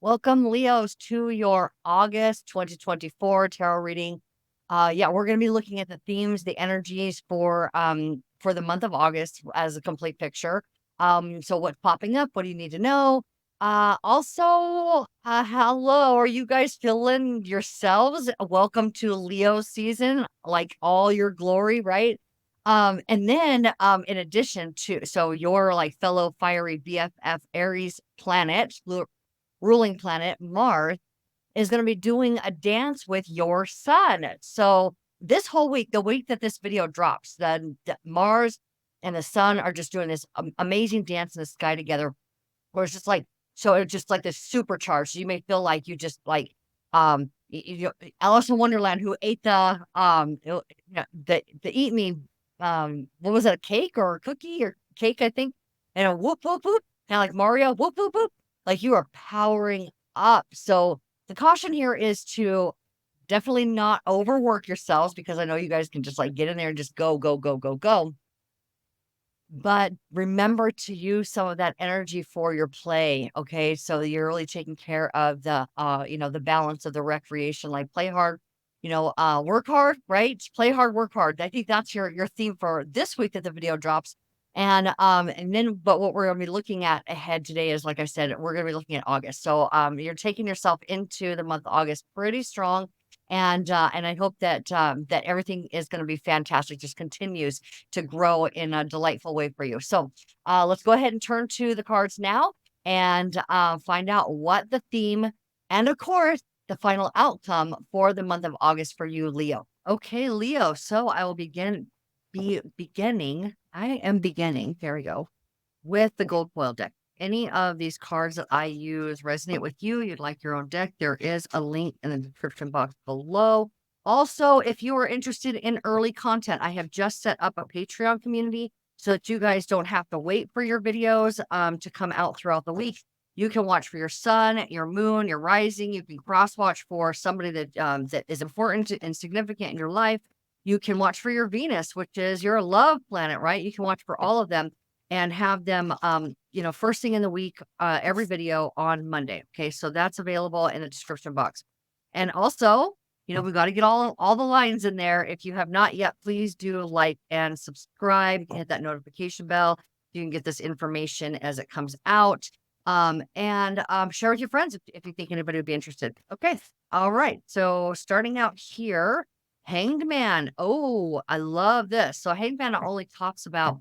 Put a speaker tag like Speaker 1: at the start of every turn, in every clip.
Speaker 1: Welcome, Leos, to your August 2024 tarot reading. We're going to be looking at the themes, the energies for the month of August as a complete picture. So what's popping up? What do you need to know? Hello, are you guys feeling yourselves? Welcome to Leo season, like all your glory, right? In addition to, so your like fellow fiery BFF Aries planet, ruling planet, Mars, is going to be doing a dance with your sun. So this whole week, the week that this video drops, then Mars and the sun are just doing this amazing dance in the sky together, where it's just like, so it's just like this supercharged. So you may feel like you just like, Alice in Wonderland, who ate the eat me, what was it, a cake or a cookie or cake, I think, and a whoop, whoop, whoop, kind of like Mario, whoop, whoop, whoop. Like you are powering up. So the caution here is to definitely not overwork yourselves, because I know you guys can just like get in there and just go, go, go, go, go. But remember to use some of that energy for your play. Okay. So you're really taking care of the balance of the recreation, like play hard, work hard, right? Play hard, work hard. I think that's your theme for this week that the video drops. But what we're going to be looking at ahead today is, like I said, we're going to be looking at August. So you're taking yourself into the month of August pretty strong. And I hope that everything is going to be fantastic, just continues to grow in a delightful way for you. So let's go ahead and turn to the cards now and find out what the theme and, of course, the final outcome for the month of August for you, Leo. Okay, Leo. So I will beginning. There we go. With the gold foil deck. Any of these cards that I use resonate with you, you'd like your own deck, there is a link in the description box below. Also, if you are interested in early content, I have just set up a Patreon community so that you guys don't have to wait for your videos to come out throughout the week. You can watch for your sun, your moon, your rising. You can cross watch for somebody that is important and significant in your life. You can watch for your Venus, which is your love planet, right? You can watch for all of them and have them, first thing in the week, every video on Monday. Okay, so that's available in the description box. And also, we've got to get all the lines in there. If you have not yet, please do like and subscribe. Hit that notification bell. You can get this information as it comes out. And share with your friends if you think anybody would be interested. Okay, all right. So starting out here, Hanged Man. Oh, I love this. So Hanged Man not only talks about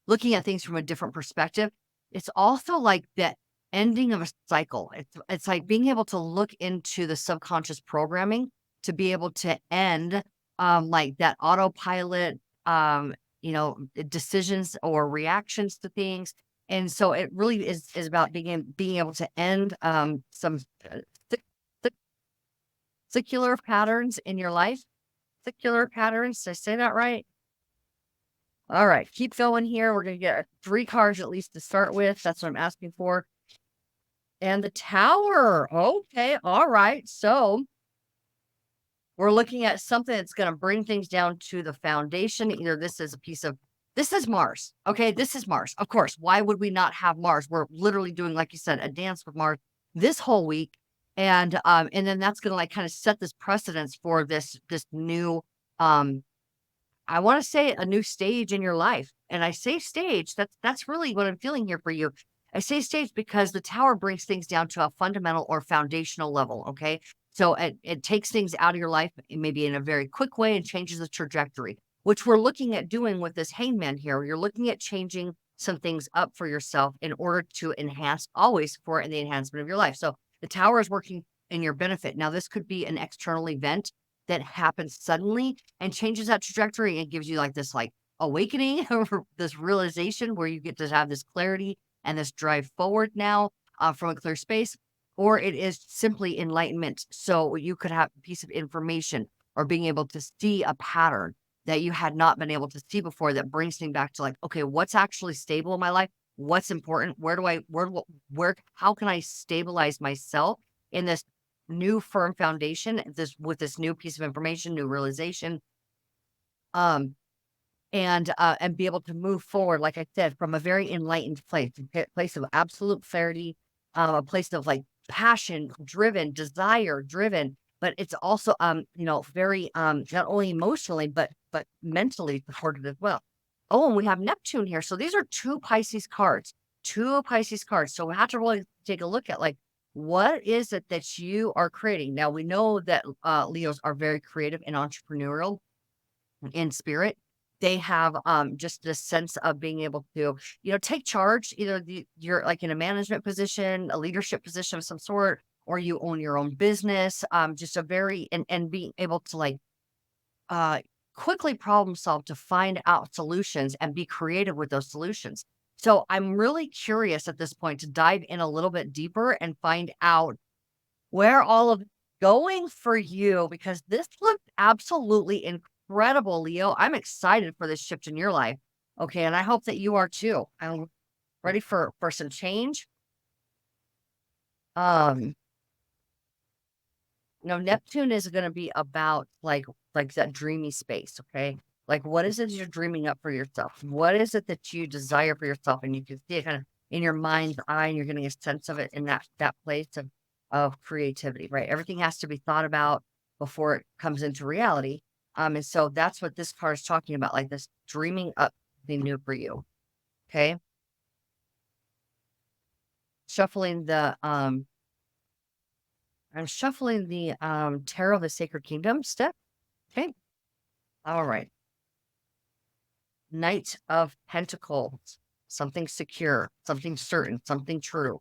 Speaker 1: looking at things from a different perspective, it's also like the ending of a cycle. It's like being able to look into the subconscious programming to be able to end like that autopilot decisions or reactions to things. And so it really is about being able to end some secular patterns in your life. Secular patterns, did I say that right? All right, keep going here. We're going to get 3 cards at least to start with. That's what I'm asking for. And the Tower. Okay, all right. So we're looking at something that's going to bring things down to the foundation. Either this is this is Mars. Okay, this is Mars. Of course, why would we not have Mars? We're literally doing, like you said, a dance with Mars this whole week. And then that's going to like kind of set this precedence for this new I want to say a new stage in your life. And I say stage, that's really what I'm feeling here for you. I say stage because the Tower brings things down to a fundamental or foundational level. Okay. So it takes things out of your life, maybe in a very quick way, and changes the trajectory, which we're looking at doing with this Hangman here. You're looking at changing some things up for yourself in order to enhance, always for the enhancement of your life. So the Tower is working in your benefit. Now, this could be an external event that happens suddenly and changes that trajectory and gives you like this like awakening or this realization where you get to have this clarity and this drive forward now from a clear space. Or it is simply enlightenment. So you could have a piece of information or being able to see a pattern that you had not been able to see before, that brings me back to like, okay, what's actually stable in my life? What's important? How can I stabilize myself in this new firm foundation, with this new piece of information, new realization, and be able to move forward, like I said, from a very enlightened place of absolute clarity, a place of like passion driven, desire driven, but it's also, very, not only emotionally, but mentally supported as well. Oh, and we have Neptune here. So these are two Pisces cards. So we have to really take a look at like, what is it that you are creating? Now we know that Leos are very creative and entrepreneurial in spirit. They have just this sense of being able to, take charge. Either you're like in a management position, a leadership position of some sort, or you own your own business. Just a very and being able to like uh quickly problem solve to find out solutions and be creative with those solutions. So I'm really curious at this point to dive in a little bit deeper and find out where all of going for you, because this looked absolutely incredible, Leo. I'm excited for this shift in your life. Okay, and I hope that you are too. I'm ready for some change. Um, Neptune is going to be about like that dreamy space, okay? Like what is it you're dreaming up for yourself? What is it that you desire for yourself? And you can see it kind of in your mind's eye, and you're getting a sense of it in that place of creativity, right? Everything has to be thought about before it comes into reality. And so that's what this card is talking about, like this dreaming up the new for you. Okay. Shuffling the I'm shuffling the Tarot of the Sacred Kingdom step. Okay. All right. Knight of Pentacles, something secure, something certain, something true.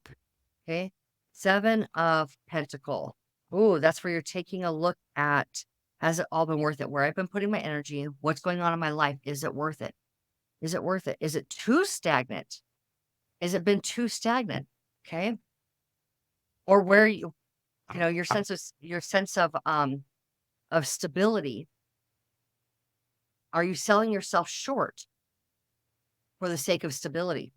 Speaker 1: Okay. Seven of Pentacles. Ooh, that's where you're taking a look at, has it all been worth it? Where I've been putting my energy, what's going on in my life? Is it worth it? Is it worth it? Is it too stagnant? Has it been too stagnant? Okay. Or where your sense of stability. Are you selling yourself short for the sake of stability?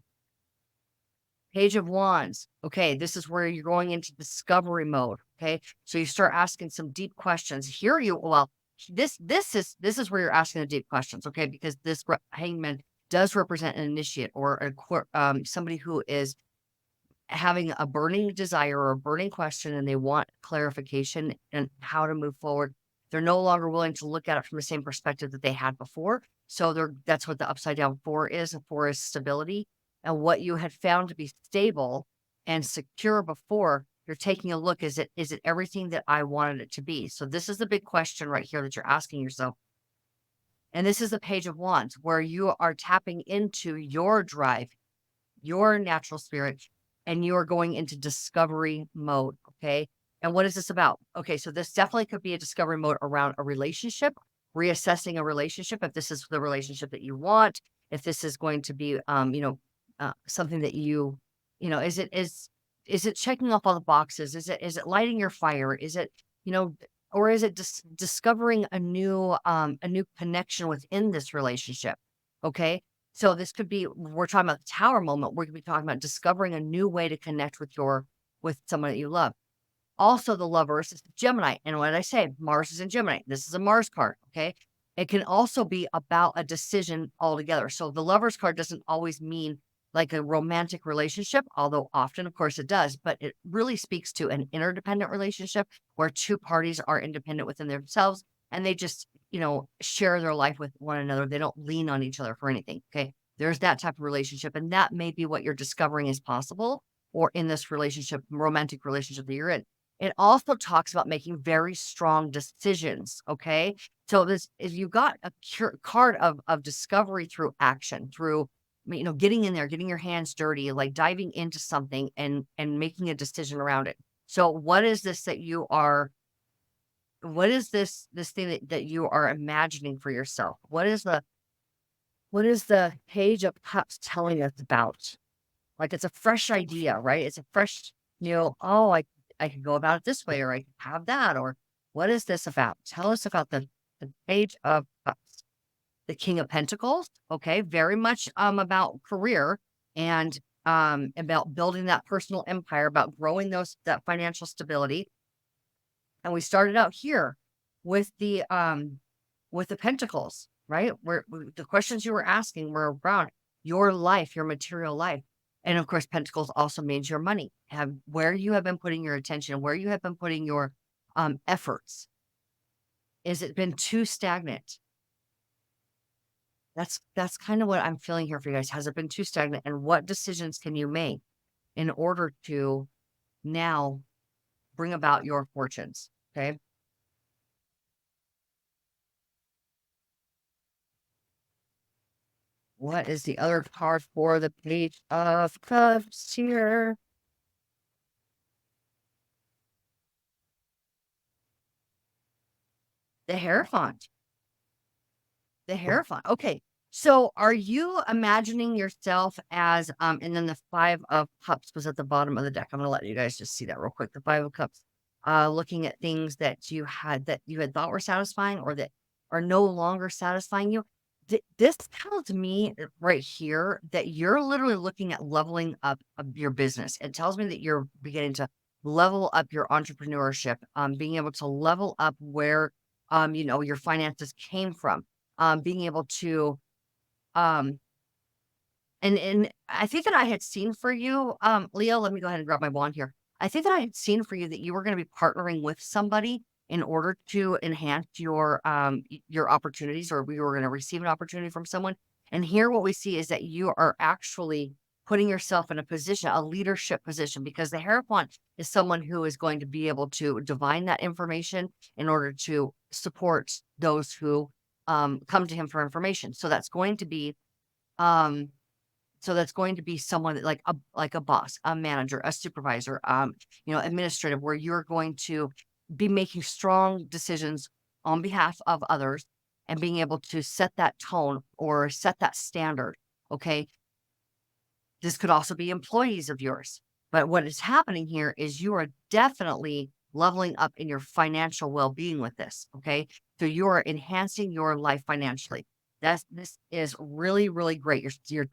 Speaker 1: Page of Wands. Okay, this is where you're going into discovery mode. Okay, so you start asking some deep questions. Here you well, this is where you're asking the deep questions. Okay, because this hangman does represent an initiate or somebody who is having a burning desire or a burning question, and they want clarification and how to move forward. They're no longer willing to look at it from the same perspective that they had before. So that's what the upside down four is. A four is stability. And what you had found to be stable and secure before, you're taking a look. Is it everything that I wanted it to be? So this is the big question right here that you're asking yourself. And this is the Page of Wands, where you are tapping into your drive, your natural spirit, and you are going into discovery mode. Okay. And what is this about? Okay. So this definitely could be a discovery mode around a relationship, reassessing a relationship. If this is the relationship that you want, if this is going to be, something that is it checking off all the boxes? Is it lighting your fire? Is it, you know, or is it discovering a new connection within this relationship? Okay. So this could be, we're talking about the tower moment. We're going to be talking about discovering a new way to connect with someone that you love. Also, the lovers is Gemini. And what did I say? Mars is in Gemini. This is a Mars card. Okay. It can also be about a decision altogether. So the lovers card doesn't always mean like a romantic relationship, although often, of course, it does, but it really speaks to an interdependent relationship where two parties are independent within themselves and they just, share their life with one another. They don't lean on each other for anything. Okay. There's that type of relationship. And that may be what you're discovering is possible or in this relationship, romantic relationship that you're in. It also talks about making very strong decisions. Okay. So this, if you got a card of discovery through action, through, getting in there, getting your hands dirty, like diving into something and making a decision around it. So what is this that you are what is this thing that you are imagining for yourself? What is the Page of Cups telling us about? Like it's a fresh idea, right? It's a fresh, oh, I can go about it this way, or I can have that, or what is this about? Tell us about the Page of Cups. The King of Pentacles, okay, very much about career and about building that personal empire, about growing that financial stability. And we started out here with the pentacles, right? Where the questions you were asking were around your life, your material life. And of course, Pentacles also means your money, have where you have been putting your attention, where you have been putting your efforts. Is it been too stagnant? That's kind of what I'm feeling here for you guys. Has it been too stagnant? And what decisions can you make in order to now bring about your fortunes? Okay. What is the other card for the Page of Cups here? The Hierophant. The Hierophant. Okay. So are you imagining yourself as and then the 5 of Cups was at the bottom of the deck. I'm gonna let you guys just see that real quick. The 5 of Cups. Looking at things that you had thought were satisfying or that are no longer satisfying you. This tells me right here that you're literally looking at leveling up of your business. It tells me that you're beginning to level up your entrepreneurship, being able to level up where your finances came from, being able to, um, and I think that I had seen for you, Leo, let me go ahead and grab my wand here. I think that I had seen for you that you were going to be partnering with somebody in order to enhance your opportunities, or we were going to receive an opportunity from someone. And here, what we see is that you are actually putting yourself in a position, a leadership position, because the Hierophant is someone who is going to be able to divine that information in order to support those who come to him for information. Um, that's going to be someone that like a boss, a manager, a supervisor, administrative, where you're going to be making strong decisions on behalf of others and being able to set that tone or set that standard. Okay. This could also be employees of yours. But what is happening here is you are definitely leveling up in your financial well-being with this. Okay. So you are enhancing your life financially. This is really, really great. You're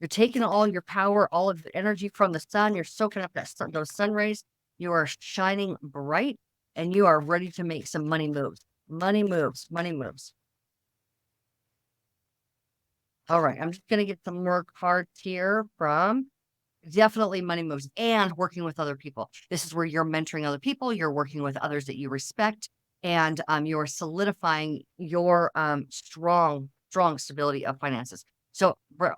Speaker 1: taking all your power, all of the energy from the sun. You're soaking up those sun rays. You are shining bright and you are ready to make some money moves. Money moves, money moves. All right. I'm just going to get some more cards here from definitely money moves and working with other people. This is where you're mentoring other people, you're working with others that you respect, and you're solidifying your strong stability of finances. So,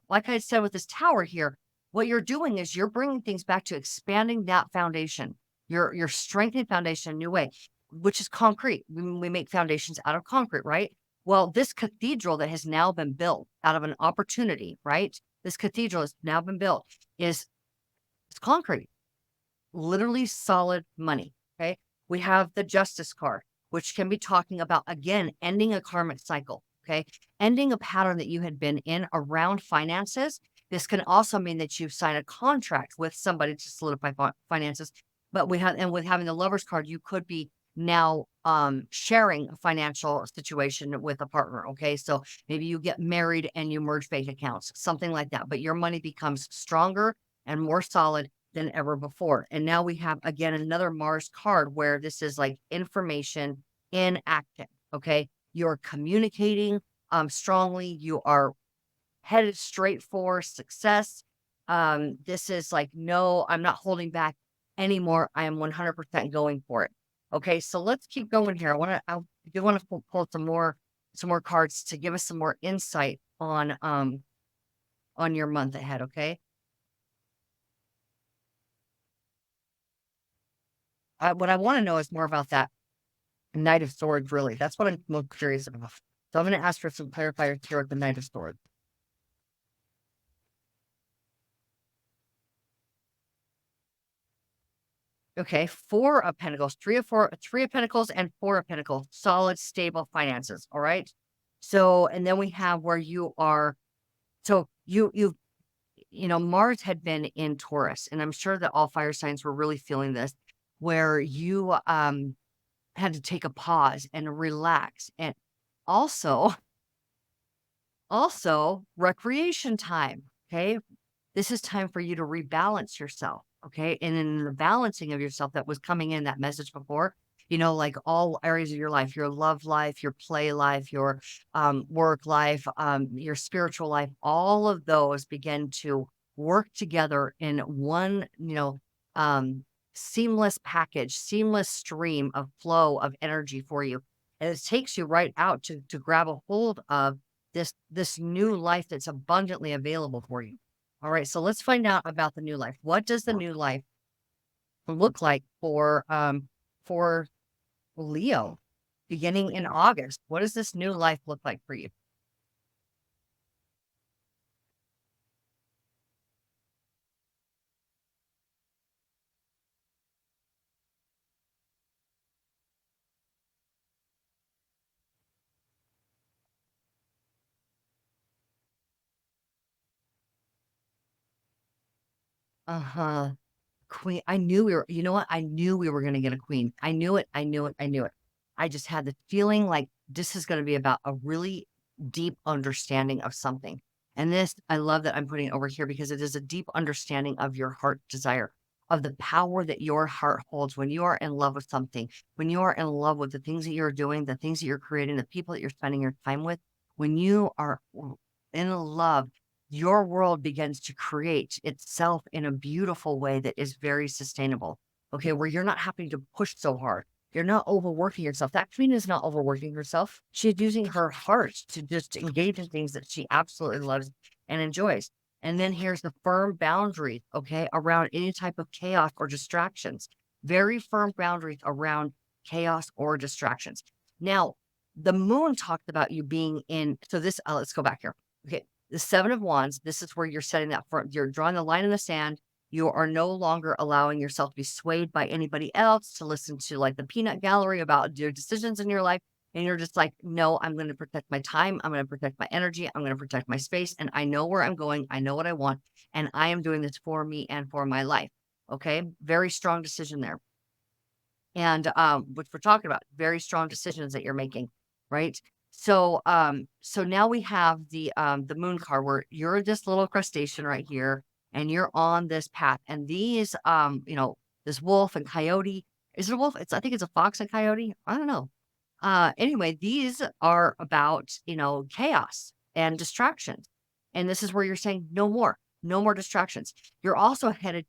Speaker 1: like I said with this tower here, what you're doing is you're bringing things back to expanding that foundation. You're strengthening foundation in a new way, which is concrete. We make foundations out of concrete, right? Well, this cathedral that has now been built out of an opportunity, right? This cathedral has now been built is it's concrete, literally solid money. Okay. We have the justice card, which can be talking about, again, ending a karmic cycle. Okay. Ending a pattern that you had been in around finances. This can also mean that you've signed a contract with somebody to solidify finances. But with having the lover's card, you could be now sharing a financial situation with a partner. Okay. So maybe you get married and you merge bank accounts, something like that. But your money becomes stronger and more solid than ever before. And now we have again another Mars card where this is like information in action. Okay. You're communicating strongly. You are headed straight for success. This is like, no, I'm not holding back anymore. I am 100% going for it. Okay. So let's keep going here. I do want to pull some more cards to give us some more insight on your month ahead. Okay. What I want to know is more about that Knight of Swords, really. That's what I'm most curious about. So I'm going to ask for some clarifiers here with the Knight of Swords. Okay, 4 of Pentacles, Three of Pentacles, and 4 of Pentacles. Solid, stable finances. All right. So, and then we have where you are. So Mars had been in Taurus, and I'm sure that all fire signs were really feeling this, where you had to take a pause and relax, and also recreation time. Okay. This is time for you to rebalance yourself. Okay. And in the balancing of yourself that was coming in that message before, like all areas of your life, your love life, your play life, your work life, your spiritual life, all of those begin to work together in one, seamless package, seamless stream of flow of energy for you. And it takes you right out to grab a hold of this new life that's abundantly available for you. All right, so let's find out about the new life. What does the new life look like for Leo beginning in August? What does this new life look like for you? Uh-huh. Queen. I knew we were, you know what? I knew we were going to get a queen. I knew it. I knew it. I knew it. I just had the feeling like this is going to be about a really deep understanding of something. And this, I love that I'm putting it over here because it is a deep understanding of your heart desire, of the power that your heart holds when you are in love with something, when you are in love with the things that you're doing, the things that you're creating, the people that you're spending your time with. When you are in love, your world begins to create itself in a beautiful way that is very sustainable. Okay, where you're not having to push so hard. You're not overworking yourself. That queen is not overworking herself. She's using her heart to just engage in things that she absolutely loves and enjoys. And then here's the firm boundaries, okay, around any type of chaos or distractions. Very firm boundaries around chaos or distractions. Now, the moon talked about you being in, so this, let's go back here. Okay, the Seven of Wands, this is where you're setting that for, you're drawing the line in the sand. You are no longer allowing yourself to be swayed by anybody else, to listen to like the peanut gallery about your decisions in your life. And you're just like, no, I'm going to protect my time. I'm going to protect my energy. I'm going to protect my space. And I know where I'm going. I know what I want. And I am doing this for me and for my life. Okay. Very strong decision there. And which we're talking about, very strong decisions that you're making, right? So now we have the moon card where you're this little crustacean right here, and you're on this path. And these this wolf and coyote, is it a wolf? It's, I think it's a fox and coyote. I don't know. Anyway, these are about, chaos and distractions. And this is where you're saying no more distractions. You're also headed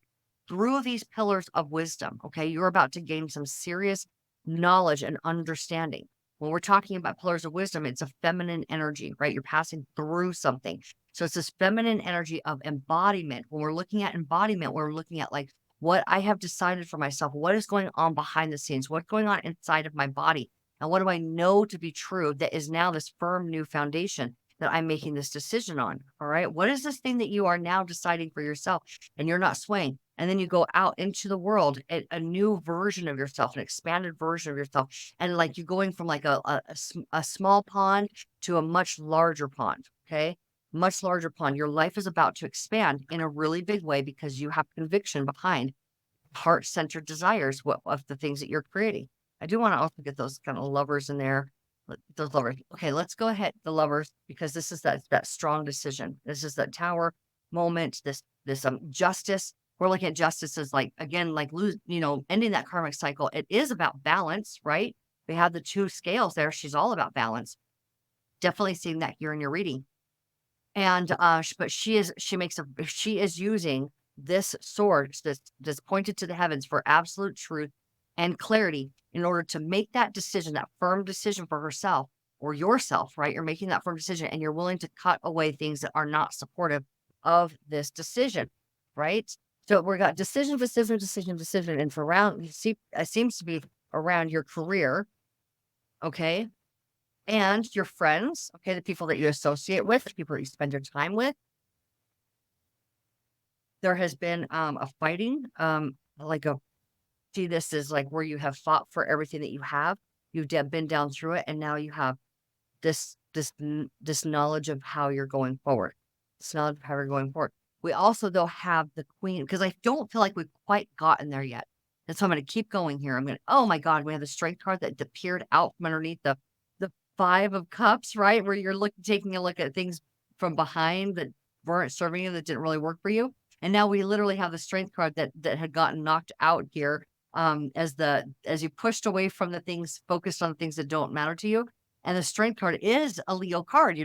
Speaker 1: through these pillars of wisdom. Okay. You're about to gain some serious knowledge and understanding. When we're talking about pillars of wisdom, it's a feminine energy, right? You're passing through something. So it's this feminine energy of embodiment. When we're looking at embodiment, we're looking at like what I have decided for myself, what is going on behind the scenes, what's going on inside of my body, and what do I know to be true that is now this firm new foundation that I'm making this decision on? All right. What is this thing that you are now deciding for yourself and you're not swaying? And then you go out into the world, a new version of yourself, an expanded version of yourself. And like you're going from like a small pond to a much larger pond. Okay. Much larger pond. Your life is about to expand in a really big way because you have conviction behind heart-centered desires of the things that you're creating. I do want to also get those kind of lovers in there. Those lovers. Okay, let's go ahead, the lovers, because this is that strong decision. This is that tower moment, this justice. We're looking at justice as like, again, like lose, ending that karmic cycle. It is about balance, right? We have the two scales there. She's all about balance. Definitely seeing that here in your reading. And but she is using this sword that's pointed to the heavens for absolute truth and clarity in order to make that decision, that firm decision for herself or yourself, right? You're making that firm decision and you're willing to cut away things that are not supportive of this decision, right? So we got decision, decision, decision, decision, and for around, it seems to be around your career, okay, and your friends, okay, the people that you associate with, the people that you spend your time with. There has been a fighting, like a see this is like where you have fought for everything that you have. You've been down through it, and now you have this knowledge of how you're going forward. This knowledge of how you're going forward. We also though have the queen because I don't feel like we've quite gotten there yet. And so I'm going to keep going here. Oh my God, we have the strength card that appeared out from underneath the five of cups, right? Where you're taking a look at things from behind that weren't serving you, that didn't really work for you. And now we literally have the strength card that had gotten knocked out here as you pushed away from the things, focused on things that don't matter to you. And the strength card is a Leo card,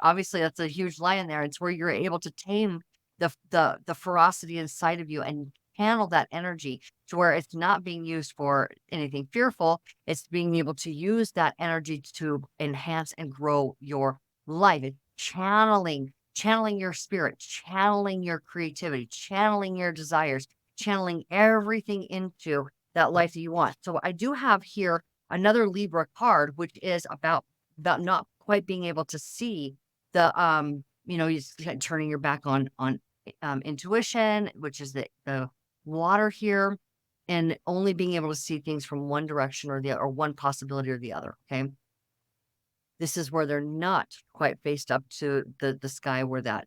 Speaker 1: obviously that's a huge lion there. It's where you're able to tame the ferocity inside of you and channel that energy to where it's not being used for anything fearful. It's being able to use that energy to enhance and grow your life. It's channeling your spirit, channeling your creativity, channeling your desires, channeling everything into that life that you want. So I do have here another Libra card, which is about not quite being able to see the you turning your back on intuition, which is the water here, and only being able to see things from one direction or the or one possibility or the other. Okay. This is where they're not quite faced up to the sky where that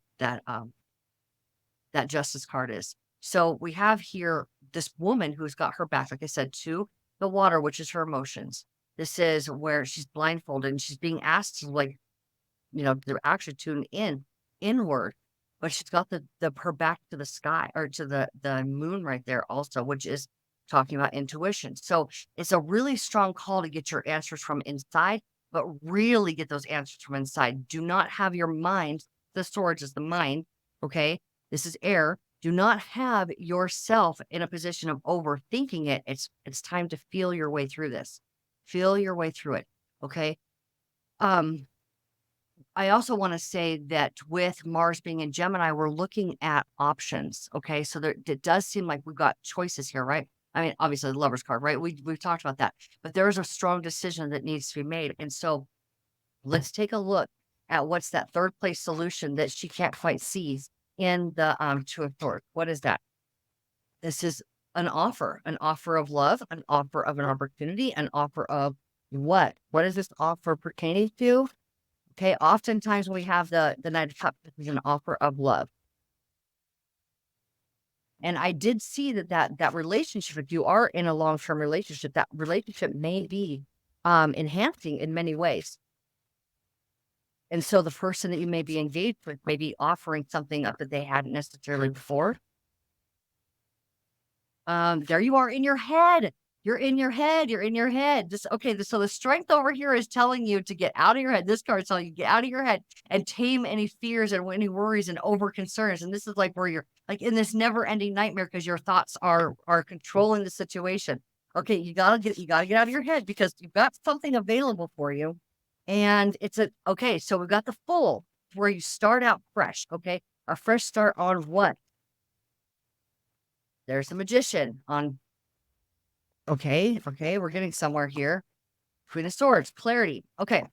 Speaker 1: justice card is. So we have here this woman who's got her back, like I said, to the water, which is her emotions. This is where she's blindfolded and she's being asked to they're actually tuned inward, but she's got the her back to the sky or to the moon right there also, which is talking about intuition. So it's a really strong call to get your answers from inside, but really get those answers from inside. Do not have your mind, the storage is the mind, okay? This is air. Do not have yourself in a position of overthinking it. It's time to feel your way through this. Feel your way through it. Okay. Um, I also want to say that with Mars being in Gemini, we're looking at options. Okay. So it does seem like we've got choices here, right? I mean, obviously the lover's card, right? We've talked about that, but there's a strong decision that needs to be made. And so let's take a look at what's that third place solution that she can't quite see in the Two of Swords. What is that? This is an offer of love, an offer of an opportunity, an offer of what? What is this offer pertaining to? Okay, oftentimes when we have the Knight of Cups, this is an offer of love. And I did see that relationship, if you are in a long-term relationship, that relationship may be enhancing in many ways. And so the person that you may be engaged with may be offering something up that they hadn't necessarily before. There you are in your head. You're in your head. You're in your head. So the strength over here is telling you to get out of your head. This card is telling you to get out of your head and tame any fears and any worries and over concerns. And this is like where you're like in this never ending nightmare because your thoughts are controlling the situation. Okay, you gotta get out of your head because you've got something available for you. And okay, so we've got the Fool where you start out fresh. Okay, a fresh start on what? There's the Magician on. Okay, we're getting somewhere here. Queen of Swords, clarity. Okay,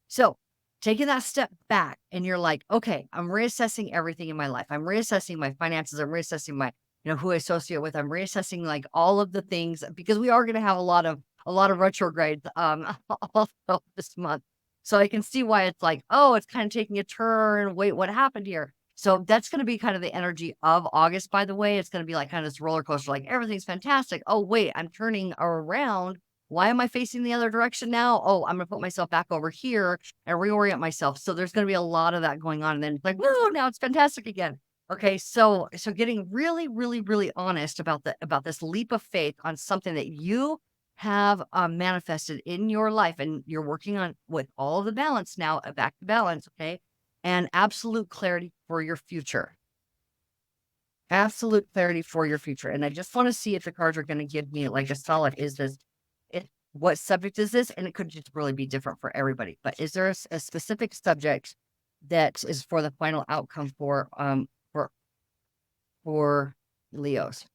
Speaker 1: so taking that step back and you're like, okay, I'm reassessing everything in my life. I'm reassessing my finances. I'm reassessing my, who I associate with. I'm reassessing like all of the things because we are going to have a lot of retrogrades also this month. So I can see why it's like, oh, it's kind of taking a turn. Wait, what happened here? So that's going to be kind of the energy of August, by the way. It's going to be like kind of this roller coaster, like everything's fantastic. Oh, wait, I'm turning around. Why am I facing the other direction now? Oh, I'm going to put myself back over here and reorient myself. So there's going to be a lot of that going on. And then it's like, whoa, now it's fantastic again. Okay, so getting really, really, really honest about this leap of faith on something that you have manifested in your life, and you're working on with all of the balance now, back to balance, okay, and absolute clarity for your future. Absolute clarity for your future. And I just want to see if the cards are going to give me like a solid, what subject is this? And it could just really be different for everybody. But is there a specific subject that is for the final outcome for Leos?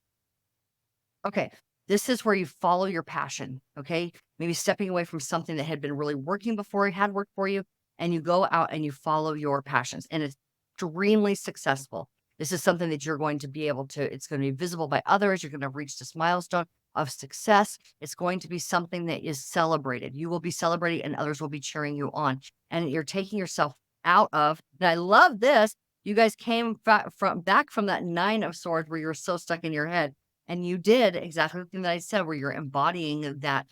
Speaker 1: Okay. This is where you follow your passion. Okay. Maybe stepping away from something that had been really working before it had worked for you, and you go out and you follow your passions, and it's extremely successful. This is something that you're going to be able to, it's going to be visible by others. You're going to reach this milestone of success. It's going to be something that is celebrated. You will be celebrating and others will be cheering you on. And you're taking yourself out of, and I love this. You guys came back from that Nine of Swords where you're so stuck in your head. And you did exactly the thing that I said, where you're embodying that,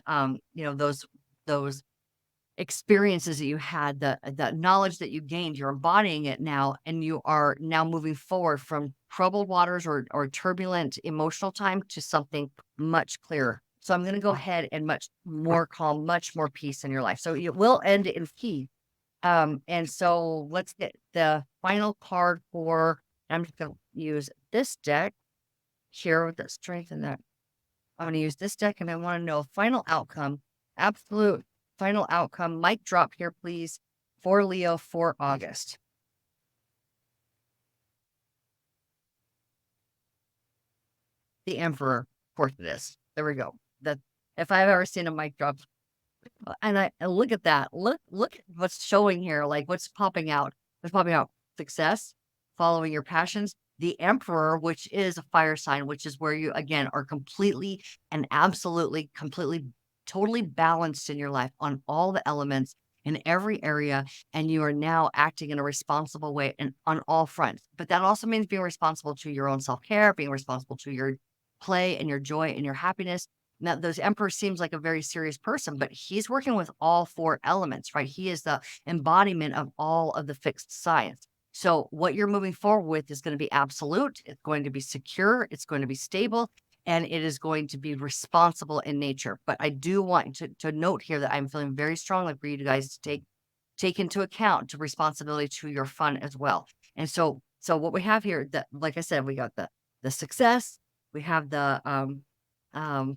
Speaker 1: those experiences that you had, the knowledge that you gained, you're embodying it now, and you are now moving forward from troubled waters or turbulent emotional time to something much clearer. So I'm going to go ahead and much more calm, much more peace in your life. So it will end in peace. And so let's get the final card for I'm just going to use this deck here with the strength and that. I'm going to use this deck and I want to know final outcome, absolute final outcome. Mic drop here, please, for Leo for August. The Emperor, of course it is. There we go. That if I've ever seen a mic drop, and I look at that. Look at what's showing here, like what's popping out. What's popping out? Success, following your passions. The Emperor, which is a fire sign, which is where you again are completely and absolutely, completely, totally balanced in your life on all the elements in every area, and you are now acting in a responsible way and on all fronts. But that also means being responsible to your own self-care, being responsible to your play and your joy and your happiness. Now, those Emperor seems like a very serious person, but he's working with all four elements, right? He is the embodiment of all of the fixed science. So what you're moving forward with is going to be absolute. It's going to be secure. It's going to be stable, and it is going to be responsible in nature. But I do want to note here that I'm feeling very strongly for you guys to take into account to responsibility to your fun as well. And so what we have here, that like I said, we got the success, we have the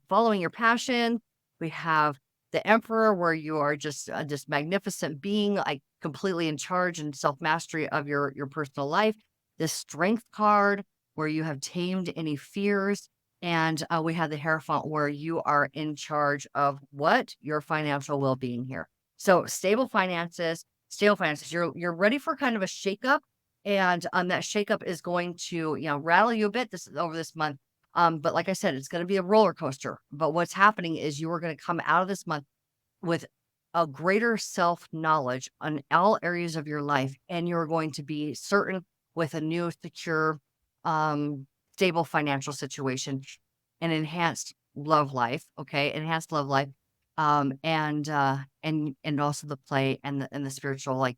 Speaker 1: following your passion. We have the Emperor, where you are just this magnificent being, like completely in charge and self mastery of your personal life. The Strength card, where you have tamed any fears, and we have the Hierophant, where you are in charge of what your financial well being here. So stable finances, stable finances. You're ready for kind of a shakeup, and that shakeup is going to rattle you a bit this over this month. But like I said, it's going to be a roller coaster. But what's happening is you are going to come out of this month with a greater self knowledge on all areas of your life, and you're going to be certain with a new, secure, stable financial situation, an enhanced love life. Okay, enhanced love life, and also the play and the spiritual, like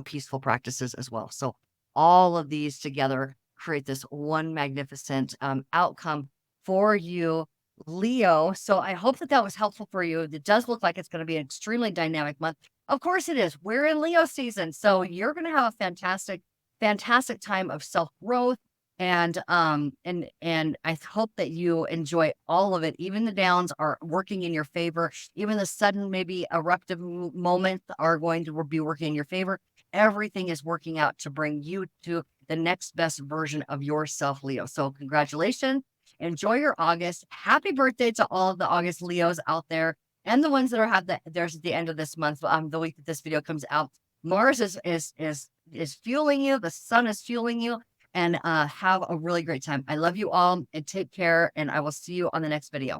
Speaker 1: peaceful practices as well. So all of these together create this one magnificent outcome for you, Leo. So I hope that that was helpful for you. It does look like it's going to be an extremely dynamic month. Of course it is. We're in Leo season, so you're going to have a fantastic, fantastic time of self growth. And I hope that you enjoy all of it. Even the downs are working in your favor. Even the sudden, maybe eruptive moments are going to be working in your favor. Everything is working out to bring you to the next best version of yourself, Leo. So congratulations. Enjoy your August. Happy birthday to all of the August Leos out there and the ones that are there's at the end of this month, the week that this video comes out. Mars is fueling you. The sun is fueling you, and have a really great time. I love you all, and take care, and I will see you on the next video.